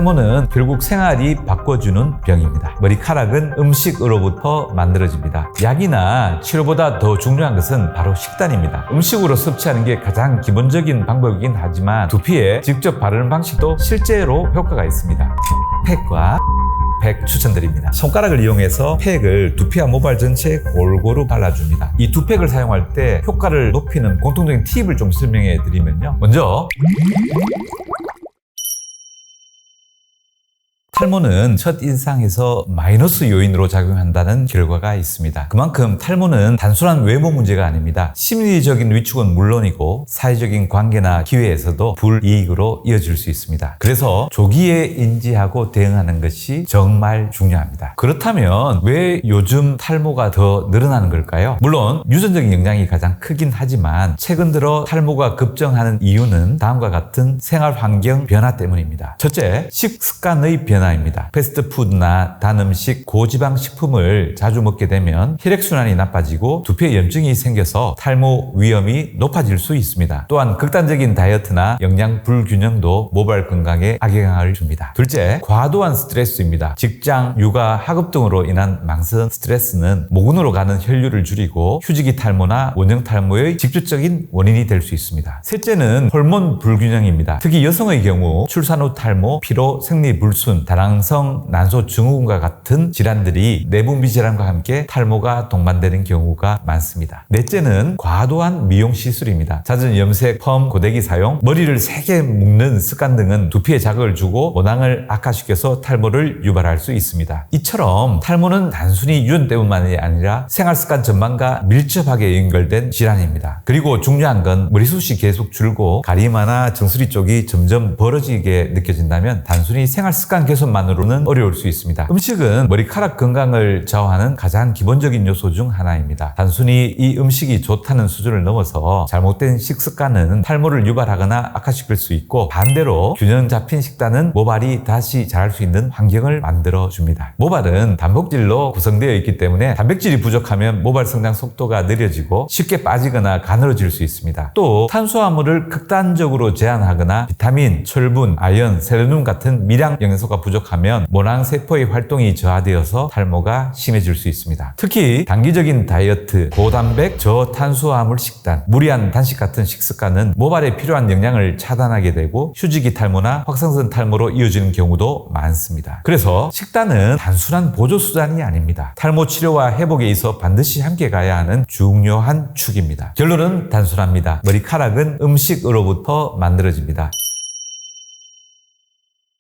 탈모는 결국 생활이 바꿔주는 병입니다. 머리카락은 음식으로부터 만들어집니다. 약이나 치료보다 더 중요한 것은 바로 식단입니다. 음식으로 섭취하는 게 가장 기본적인 방법이긴 하지만 두피에 직접 바르는 방식도 실제로 효과가 있습니다. 팩과 팩 추천드립니다. 손가락을 이용해서 팩을 두피와 모발 전체에 골고루 발라줍니다. 이 두 팩을 사용할 때 효과를 높이는 공통적인 팁을 좀 설명해 드리면요. 먼저 탈모는 첫인상에서 마이너스 요인으로 작용한다는 결과가 있습니다. 그만큼 탈모는 단순한 외모 문제가 아닙니다. 심리적인 위축은 물론이고 사회적인 관계나 기회에서도 불이익으로 이어질 수 있습니다. 그래서 조기에 인지하고 대응하는 것이 정말 중요합니다. 그렇다면 왜 요즘 탈모가 더 늘어나는 걸까요? 물론 유전적인 영향이 가장 크긴 하지만 최근 들어 탈모가 급증하는 이유는 다음과 같은 생활 환경 변화 때문입니다. 첫째, 식습관의 변화 입니다. 패스트푸드나 단 음식, 고지방 식품을 자주 먹게 되면 혈액순환이 나빠지고 두피에 염증이 생겨서 탈모 위험이 높아질 수 있습니다. 또한 극단적인 다이어트나 영양 불균형도 모발 건강에 악영향을 줍니다. 둘째, 과도한 스트레스입니다. 직장, 육아, 학업 등으로 인한 망성 스트레스는 모근으로 가는 혈류를 줄이고 휴지기 탈모나 원형 탈모의 직접적인 원인이 될 수 있습니다. 셋째는 호르몬 불균형입니다. 특히 여성의 경우 출산 후 탈모, 피로, 생리불순, 다낭성 난소 증후군과 같은 질환들이 내분비 질환과 함께 탈모가 동반되는 경우가 많습니다. 넷째는 과도한 미용 시술입니다. 잦은 염색, 펌, 고데기 사용, 머리를 세게 묶는 습관 등은 두피에 자극을 주고 모낭을 악화시켜서 탈모를 유발할 수 있습니다. 이처럼 탈모는 단순히 유전 때문만이 아니라 생활습관 전반과 밀접하게 연결된 질환입니다. 그리고 중요한 건 머리숱이 계속 줄고 가리마나 정수리 쪽이 점점 벌어지게 느껴진다면 단순히 생활습관 개선만으로는 어려울 수 있습니다. 음식은 머리카락 건강을 좌우하는 가장 기본적인 요소 중 하나입니다. 단순히 이 음식이 좋다는 수준을 넘어서 잘못된 식습관은 탈모를 유발하거나 악화시킬 수 있고 반대로 균형 잡힌 식단은 모발이 다시 자랄 수 있는 환경을 만들어줍니다. 모발은 단백질로 구성되어 있기 때문에 단백질이 부족하면 모발 성장 속도가 느려지고 쉽게 빠지거나 가늘어질 수 있습니다. 또 탄수화물을 극단적으로 제한하거나 비타민, 철분, 아연, 셀레늄 같은 미량 영양소가 부족하면 모낭세포의 활동이 저하되어서 탈모가 심해질 수 있습니다. 특히 단기적인 다이어트, 고단백, 저탄수화물 식단, 무리한 단식 같은 식습관은 모발에 필요한 영양을 차단하게 되고 휴지기 탈모나 확산성 탈모로 이어지는 경우도 많습니다. 그래서 식단은 단순한 보조수단이 아닙니다. 탈모 치료와 회복에 있어 반드시 함께 가야 하는 중요한 축입니다. 결론은 단순합니다. 머리카락은 음식으로부터 만들어집니다.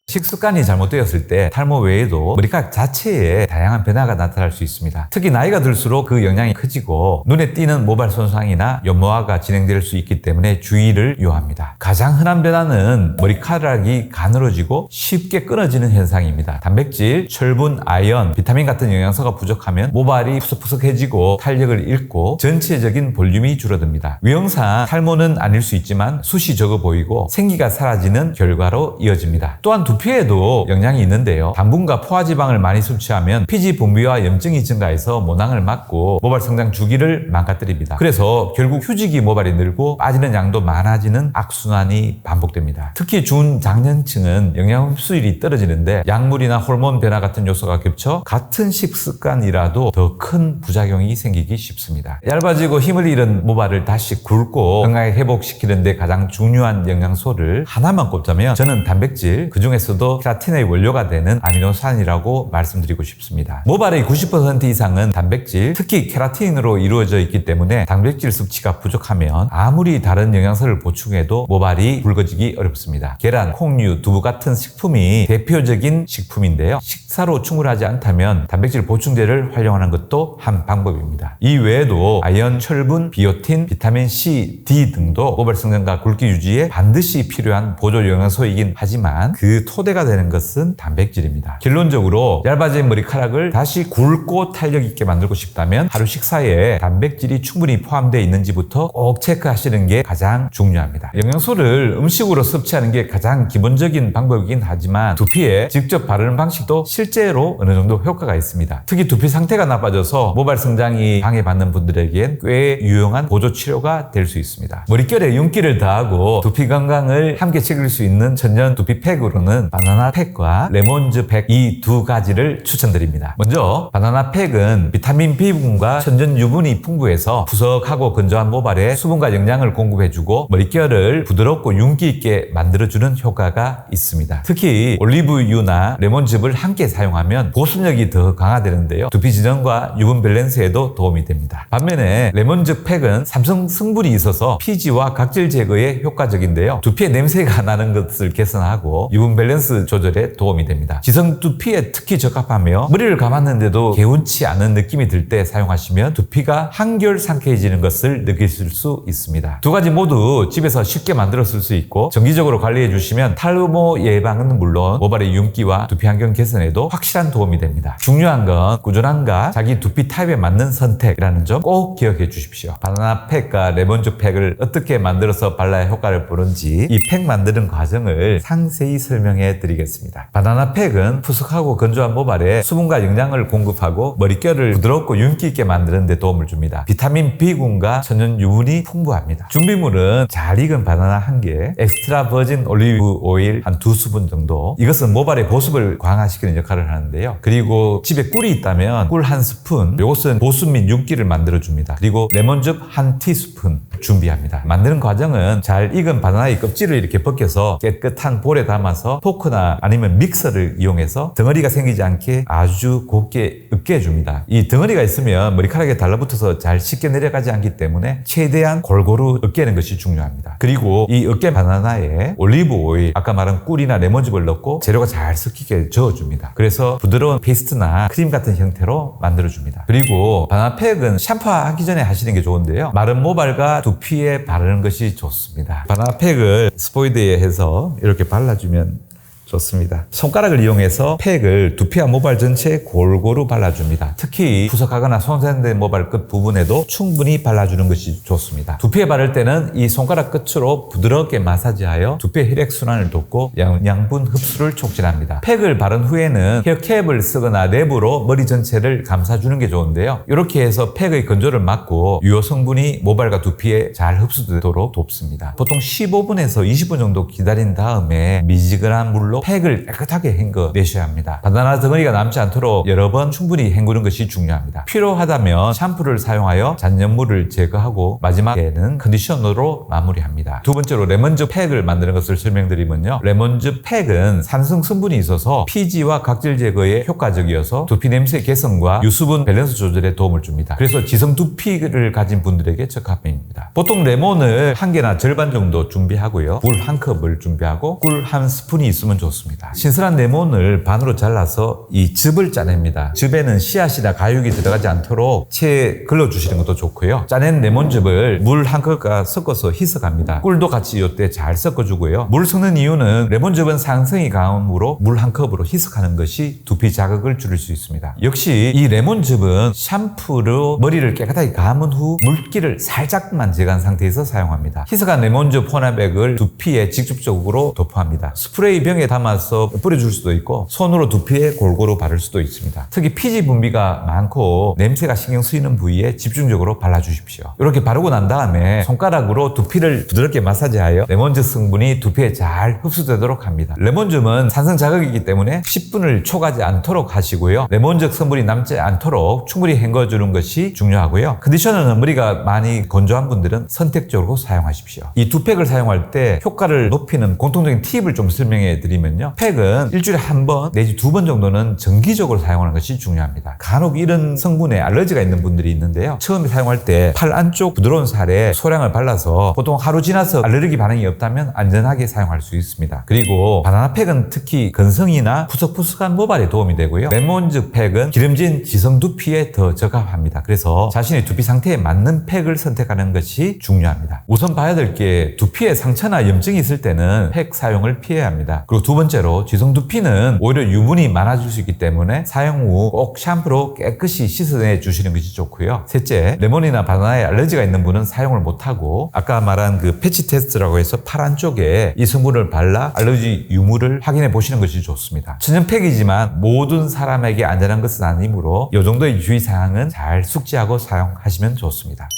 식습관이 잘못되었을 때 탈모 외에도 머리카락 자체에 다양한 변화가 나타날 수 있습니다. 특히 나이가 들수록 그 영향이 커지고 눈에 띄는 모발 손상이나 연모화가 진행될 수 있기 때문에 주의를 요합니다. 가장 흔한 변화는 머리카락이 가늘어지고 쉽게 끊어지는 현상입니다. 단백질, 철분, 아연, 비타민 같은 영양소가 부족하면 모발이 푸석푸석해지고 탄력을 잃고 전체적인 볼륨이 줄어듭니다. 위험상 탈모는 아닐 수 있지만 숱이 적어 보이고 생기가 사라지는 결과로 이어집니다. 또한 두피에도 영향이 있는데요. 당분과 포화지방을 많이 섭취하면 피지 분비와 염증이 증가해서 모낭을 막고 모발 성장 주기를 망가뜨립니다. 그래서 결국 휴지기 모발이 늘고 빠지는 양도 많아지는 악순환이 반복됩니다. 특히 중장년층은 영양 흡수율이 떨어지는데 약물이나 호르몬 변화 같은 요소가 겹쳐 같은 식습관이라도 더 큰 부작용이 생기기 쉽습니다. 얇아지고 힘을 잃은 모발을 다시 굵고 건강하게 회복시키는 데 가장 중요한 영양소를 하나만 꼽자면 저는 단백질, 그중에서도 케라틴의 원료가 되는 아미노산이라고 말씀드리고 싶습니다. 모발의 90% 이상은 단백질, 특히 케라틴으로 이루어져 있기 때문에 단백질 섭취가 부족하면 아무리 다른 영양소를 보충해도 모발이 굵어지기 어렵습니다. 계란, 콩류, 두부 같은 식품이 대표적인 식품인데요. 식사로 충분하지 않다면 단백질 보충제를 활용하는 것도 한 방법입니다. 이 외에도 아연, 철분, 비오틴, 비타민 C, D 등도 모발 성장과 굵기 유지에 반드시 필요한 보조 영양소이긴 하지만 그 토대가 되는 것은 단백질입니다. 결론적으로 얇아진 머리카락을 다시 굵고 탄력 있게 만들고 싶다면 하루 식사에 단백질이 충분히 포함되어 있는지부터 꼭 체크하시는 게 가장 중요합니다. 영양소를 음식으로 섭취하는 게 가장 기본적인 방법이긴 하지만 두피에 직접 바르는 방식도 실제로 어느 정도 효과가 있습니다. 특히 두피 상태가 나빠져서 모발 성장이 방해받는 분들에겐 꽤 유용한 보조 치료가 될 수 있습니다. 머릿결에 윤기를 더하고 두피 건강을 함께 챙길 수 있는 천연 두피팩으로는 저는 바나나 팩과 레몬즙 팩 이 두 가지를 추천드립니다. 먼저 바나나 팩은 비타민 B군과 천연 유분이 풍부해서 푸석하고 건조한 모발에 수분과 영양을 공급해주고 머릿결을 부드럽고 윤기 있게 만들어주는 효과가 있습니다. 특히 올리브유나 레몬즙을 함께 사용하면 보습력이 더 강화되는데요. 두피 진정과 유분 밸런스에도 도움이 됩니다. 반면에 레몬즙 팩은 삼성 성분이 있어서 피지와 각질 제거에 효과적인데요. 두피에 냄새가 나는 것을 개선하고 유분 밸런스 조절에 도움이 됩니다. 지성 두피에 특히 적합하며 머리를 감았는데도 개운치 않은 느낌이 들 때 사용하시면 두피가 한결 상쾌해지는 것을 느끼실 수 있습니다. 두 가지 모두 집에서 쉽게 만들어 쓸 수 있고 정기적으로 관리해 주시면 탈모 예방은 물론 모발의 윤기와 두피 환경 개선에도 확실한 도움이 됩니다. 중요한 건 꾸준함과 자기 두피 타입에 맞는 선택이라는 점 꼭 기억해 주십시오. 바나나 팩과 레몬즙 팩을 어떻게 만들어서 발라야 효과를 보는지 이 팩 만드는 과정을 상세히 설명해 드리겠습니다. 바나나 팩은 푸석하고 건조한 모발에 수분과 영양을 공급하고 머릿결을 부드럽고 윤기 있게 만드는 데 도움을 줍니다. 비타민 B군과 천연 유분이 풍부합니다. 준비물은 잘 익은 바나나 1개, 엑스트라 버진 올리브 오일 한 2스푼 정도. 이것은 모발의 보습을 강화시키는 역할을 하는데요. 그리고 집에 꿀이 있다면 꿀 1스푼, 이것은 보습 및 윤기를 만들어줍니다. 그리고 레몬즙 1티스푼 준비합니다. 만드는 과정은 잘 익은 바나나의 껍질을 이렇게 벗겨서 깨끗한 볼에 담아서 포크나 아니면 믹서를 이용해서 덩어리가 생기지 않게 아주 곱게 으깨줍니다. 이 덩어리가 있으면 머리카락에 달라붙어서 잘 쉽게 내려가지 않기 때문에 최대한 골고루 으깨는 것이 중요합니다. 그리고 이 으깬 바나나에 올리브 오일, 아까 말한 꿀이나 레몬즙을 넣고 재료가 잘 섞이게 저어줍니다. 그래서 부드러운 페이스트나 크림 같은 형태로 만들어줍니다. 그리고 바나나 팩은 샴푸하기 전에 하시는 게 좋은데요. 마른 모발과 두피에 바르는 것이 좋습니다. 바나나 팩을 스포이드에 해서 이렇게 발라주면 좋습니다. 손가락을 이용해서 팩을 두피와 모발 전체에 골고루 발라줍니다. 특히 푸석하거나 손상된 모발 끝 부분에도 충분히 발라주는 것이 좋습니다. 두피에 바를 때는 이 손가락 끝으로 부드럽게 마사지하여 두피의 혈액순환을 돕고 영양분 흡수를 촉진합니다. 팩을 바른 후에는 헤어캡을 쓰거나 랩으로 머리 전체를 감싸주는 게 좋은데요. 이렇게 해서 팩의 건조를 막고 유효 성분이 모발과 두피에 잘 흡수되도록 돕습니다. 보통 15분에서 20분 정도 기다린 다음에 미지근한 물로 팩을 깨끗하게 헹궈내셔야 합니다. 바나나 덩어리가 남지 않도록 여러 번 충분히 헹구는 것이 중요합니다. 필요하다면 샴푸를 사용하여 잔여물을 제거하고 마지막에는 컨디셔너로 마무리합니다. 두 번째로 레몬즙 팩을 만드는 것을 설명드리면요. 레몬즙 팩은 산성 성분이 있어서 피지와 각질 제거에 효과적이어서 두피 냄새 개선과 유수분 밸런스 조절에 도움을 줍니다. 그래서 지성 두피를 가진 분들에게 적합합니다. 보통 레몬을 1개나 절반 정도 준비하고요. 물 1컵을 준비하고 꿀 1스푼이 있으면 좋습니다. 신선한 레몬을 반으로 잘라서 이 즙을 짜냅니다. 즙에는 씨앗이나 가육이 들어가지 않도록 채 걸러주시는 것도 좋고요. 짜낸 레몬즙을 물 1컵과 섞어서 희석합니다. 꿀도 같이 이때 잘 섞어주고요. 물 섞는 이유는 레몬즙은 산성이 강하므로 물 1컵으로 희석하는 것이 두피 자극을 줄일 수 있습니다. 역시 이 레몬즙은 샴푸로 머리를 깨끗하게 감은 후 물기를 살짝만 제거한 상태에서 사용합니다. 희석한 레몬즙 혼합액을 두피에 직접적으로 도포합니다. 스프레이 병에 담아서 뿌려줄 수도 있고 손으로 두피에 골고루 바를 수도 있습니다. 특히 피지 분비가 많고 냄새가 신경 쓰이는 부위에 집중적으로 발라주십시오. 이렇게 바르고 난 다음에 손가락으로 두피를 부드럽게 마사지하여 레몬즙 성분이 두피에 잘 흡수되도록 합니다. 레몬즙은 산성 자극이기 때문에 10분을 초과하지 않도록 하시고요. 레몬즙 성분이 남지 않도록 충분히 헹궈주는 것이 중요하고요. 컨디셔너는 머리가 많이 건조한 분들은 선택적으로 사용하십시오. 이 두 팩을 사용할 때 효과를 높이는 공통적인 팁을 좀 설명해 드리면요. 팩은 일주일에 1번 내지 2번 정도는 정기적으로 사용하는 것이 중요합니다. 간혹 이런 성분에 알러지가 있는 분들이 있는데요. 처음에 사용할 때 팔 안쪽 부드러운 살에 소량을 발라서 보통 하루 지나서 알레르기 반응이 없다면 안전하게 사용할 수 있습니다. 그리고 바나나 팩은 특히 건성이나 푸석푸석한 모발에 도움이 되고요. 레몬즙 팩은 기름진 지성 두피에 더 적합합니다. 그래서 자신의 두피 상태에 맞는 팩을 선택하는 것이 중요합니다. 우선 봐야 될 게 두피에 상처나 염증이 있을 때는 팩 사용을 피해야 합니다. 그리고 두 번째로 지성 두피는 오히려 유분이 많아질 수 있기 때문에 사용 후 꼭 샴푸로 깨끗이 씻어내 주시는 것이 좋고요. 셋째, 레몬이나 바나나에 알러지가 있는 분은 사용을 못하고 아까 말한 그 패치 테스트라고 해서 팔 안쪽에 이 성분을 발라 알러지 유무를 확인해 보시는 것이 좋습니다. 천연팩이지만 모든 사람에게 안전한 것은 아니므로 이 정도의 주의사항은 잘 숙지하고 사용하시면 좋습니다.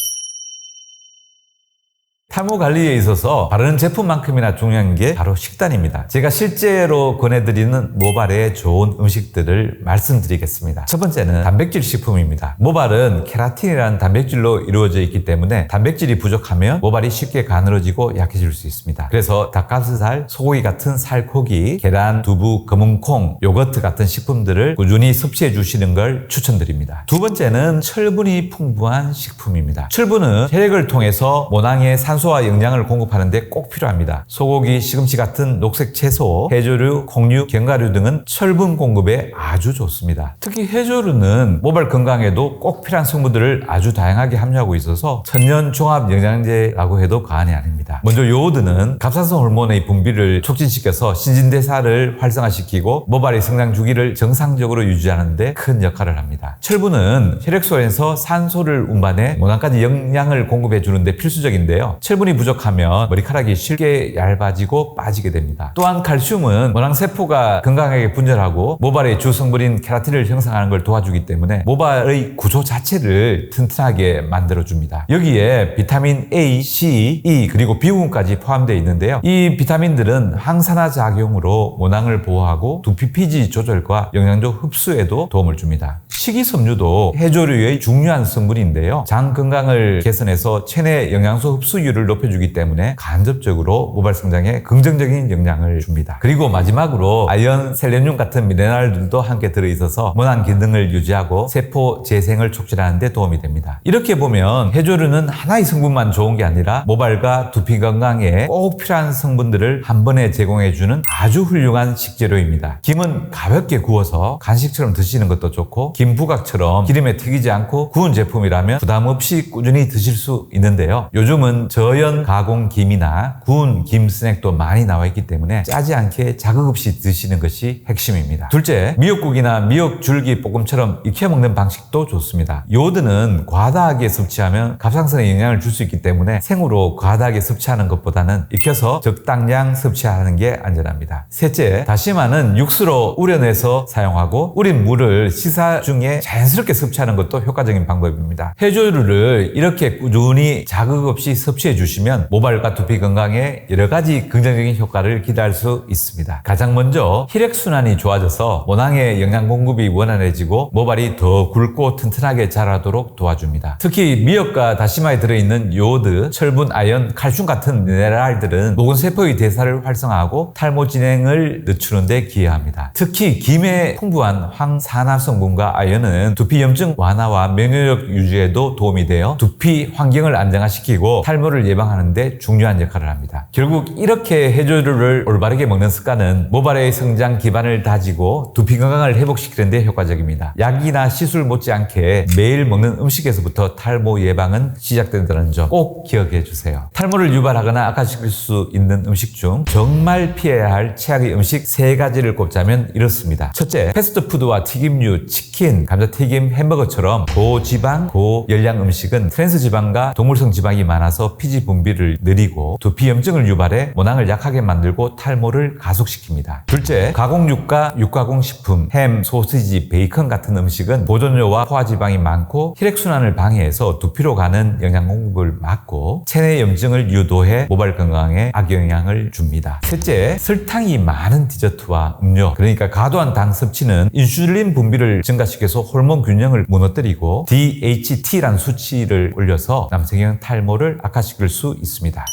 탈모 관리에 있어서 바르는 제품만큼이나 중요한 게 바로 식단입니다. 제가 실제로 권해드리는 모발에 좋은 음식들을 말씀드리겠습니다. 첫 번째는 단백질 식품입니다. 모발은 케라틴이라는 단백질로 이루어져 있기 때문에 단백질이 부족하면 모발이 쉽게 가늘어지고 약해질 수 있습니다. 그래서 닭가슴살, 소고기 같은 살코기, 계란, 두부, 검은콩, 요거트 같은 식품들을 꾸준히 섭취해 주시는 걸 추천드립니다. 두 번째는 철분이 풍부한 식품입니다. 철분은 혈액을 통해서 모낭에 산소와 영양을 공급하는 데 꼭 필요합니다. 소고기, 시금치 같은 녹색 채소, 해조류, 콩류, 견과류 등은 철분 공급에 아주 좋습니다. 특히 해조류는 모발 건강에도 꼭 필요한 성분들을 아주 다양하게 함유하고 있어서 천연 종합 영양제라고 해도 과언이 아닙니다. 먼저 요오드는 갑상선 호르몬의 분비를 촉진시켜서 신진대사를 활성화시키고 모발의 성장 주기를 정상적으로 유지하는 데 큰 역할을 합니다. 철분은 혈액소에서 산소를 운반해 모낭까지 영양을 공급해 주는데 필수적인데요. 철분이 부족하면 머리카락이 쉽게 얇아지고 빠지게 됩니다. 또한 칼슘은 모낭세포가 건강하게 분절하고 모발의 주 성분인 케라틴을 형성하는 걸 도와주기 때문에 모발의 구조 자체를 튼튼하게 만들어줍니다. 여기에 비타민 A, C, E 그리고 B군까지 포함되어 있는데요. 이 비타민들은 항산화 작용으로 모낭을 보호하고 두피 피지 조절과 영양소 흡수에도 도움을 줍니다. 식이섬유도 해조류의 중요한 성분인데요. 장 건강을 개선해서 체내 영양소 흡수율을 높여주기 때문에 간접적으로 모발 성장에 긍정적인 영향을 줍니다. 그리고 마지막으로 아연, 셀레늄 같은 미네랄들도 함께 들어있어서 모낭 기능을 유지하고 세포 재생을 촉진하는 데 도움이 됩니다. 이렇게 보면 해조류는 하나의 성분만 좋은 게 아니라 모발과 두피 건강에 꼭 필요한 성분들을 한 번에 제공해주는 아주 훌륭한 식재료입니다. 김은 가볍게 구워서 간식처럼 드시는 것도 좋고 김부각처럼 기름에 튀기지 않고 구운 제품이라면 부담 없이 꾸준히 드실 수 있는데요. 요즘은 저연 가공 김이나 구운 김 스낵도 많이 나와 있기 때문에 짜지 않게 자극 없이 드시는 것이 핵심입니다. 둘째, 미역국이나 미역 줄기 볶음처럼 익혀 먹는 방식도 좋습니다. 요오드는 과다하게 섭취하면 갑상선에 영향을 줄 수 있기 때문에 생으로 과다하게 섭취하는 것보다는 익혀서 적당량 섭취하는 게 안전합니다. 셋째, 다시마는 육수로 우려내서 사용하고 우린 물을 식사 중에 자연스럽게 섭취하는 것도 효과적인 방법입니다. 해조류를 이렇게 꾸준히 자극 없이 섭취해 주시면 모발과 두피 건강에 여러 가지 긍정적인 효과를 기대할 수 있습니다. 가장 먼저 혈액순환이 좋아져서 모낭의 영양 공급이 원활해지고 모발이 더 굵고 튼튼하게 자라도록 도와줍니다. 특히 미역과 다시마에 들어있는 요오드, 철분, 아연, 칼슘 같은 미네랄들은 모근 세포의 대사를 활성화하고 탈모 진행을 늦추는 데 기여합니다. 특히 김에 풍부한 황산화 성분과 아연은 두피 염증 완화와 면역력 유지에도 도움이 되어 두피 환경을 안정화시키고 탈모를 예방하는 데 중요한 역할을 합니다. 결국 이렇게 해조류를 올바르게 먹는 습관은 모발의 성장 기반을 다지고 두피 건강을 회복시키는 데 효과적입니다. 약이나 시술 못지않게 매일 먹는 음식에서부터 탈모 예방은 시작된다는 점 꼭 기억해 주세요. 탈모를 유발하거나 악화시킬 수 있는 음식 중 정말 피해야 할 최악의 음식 3가지를 꼽자면 이렇습니다. 첫째, 패스트푸드와 튀김류, 치킨, 감자튀김, 햄버거처럼 고지방, 고열량 음식은 트랜스 지방과 동물성 지방이 많아서 피지 분비를 느리고 두피 염증을 유발해 모낭을 약하게 만들고 탈모를 가속시킵니다. 둘째, 가공육과 육가공 식품, 햄, 소시지, 베이컨 같은 음식은 보존료와 포화지방이 많고 혈액순환을 방해해서 두피로 가는 영양 공급을 막고 체내 염증을 유도해 모발 건강에 악영향을 줍니다. 셋째, 설탕이 많은 디저트와 음료, 그러니까 과도한 당 섭취는 인슐린 분비를 증가시켜서 호르몬 균형을 무너뜨리고 DHT라는 수치를 올려서 남성형 탈모를 악화시킬 수 있습니다.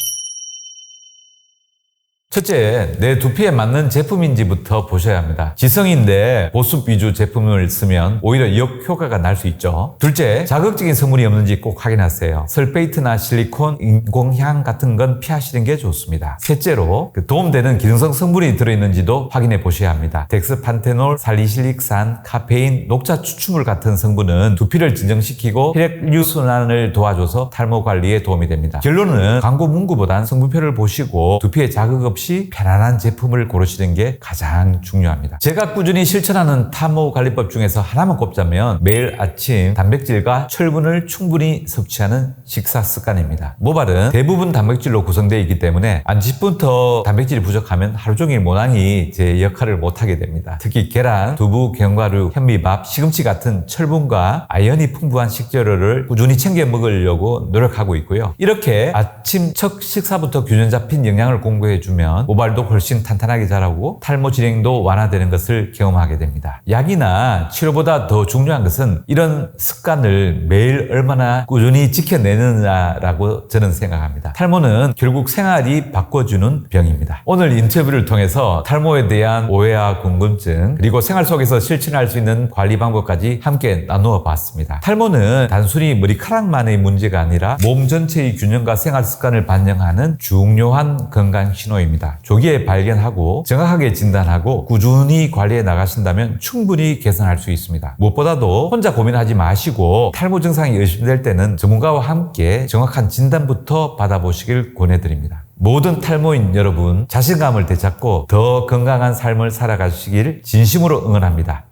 첫째, 내 두피에 맞는 제품인지부터 보셔야 합니다. 지성인데 보습 위주 제품을 쓰면 오히려 역효과가 날 수 있죠. 둘째, 자극적인 성분이 없는지 꼭 확인하세요. 설페이트나 실리콘, 인공향 같은 건 피하시는 게 좋습니다. 셋째로, 도움되는 기능성 성분이 들어있는지도 확인해 보셔야 합니다. 덱스판테놀, 살리실릭산, 카페인, 녹차 추출물 같은 성분은 두피를 진정시키고 혈액류 순환을 도와줘서 탈모 관리에 도움이 됩니다. 결론은 광고 문구보단 성분표를 보시고 두피에 자극 없이 없이 편안한 제품을 고르시는 게 가장 중요합니다. 제가 꾸준히 실천하는 탈모 관리법 중에서 하나만 꼽자면 매일 아침 단백질과 철분을 충분히 섭취하는 식사 습관입니다. 모발은 대부분 단백질로 구성되어 있기 때문에 안식부터 단백질이 부족하면 하루 종일 모낭이 제 역할을 못하게 됩니다. 특히 계란, 두부, 견과류, 현미밥, 시금치 같은 철분과 아연이 풍부한 식재료를 꾸준히 챙겨 먹으려고 노력하고 있고요. 이렇게 아침 첫 식사부터 균형 잡힌 영양을 공급해주면 모발도 훨씬 탄탄하게 자라고 탈모 진행도 완화되는 것을 경험하게 됩니다. 약이나 치료보다 더 중요한 것은 이런 습관을 매일 얼마나 꾸준히 지켜내느냐라고 저는 생각합니다. 탈모는 결국 생활이 바꿔주는 병입니다. 오늘 인터뷰를 통해서 탈모에 대한 오해와 궁금증 그리고 생활 속에서 실천할 수 있는 관리 방법까지 함께 나누어 봤습니다. 탈모는 단순히 머리카락만의 문제가 아니라 몸 전체의 균형과 생활 습관을 반영하는 중요한 건강 신호입니다. 조기에 발견하고 정확하게 진단하고 꾸준히 관리해 나가신다면 충분히 개선할 수 있습니다. 무엇보다도 혼자 고민하지 마시고 탈모 증상이 의심될 때는 전문가와 함께 정확한 진단부터 받아보시길 권해드립니다. 모든 탈모인 여러분 자신감을 되찾고 더 건강한 삶을 살아가시길 진심으로 응원합니다.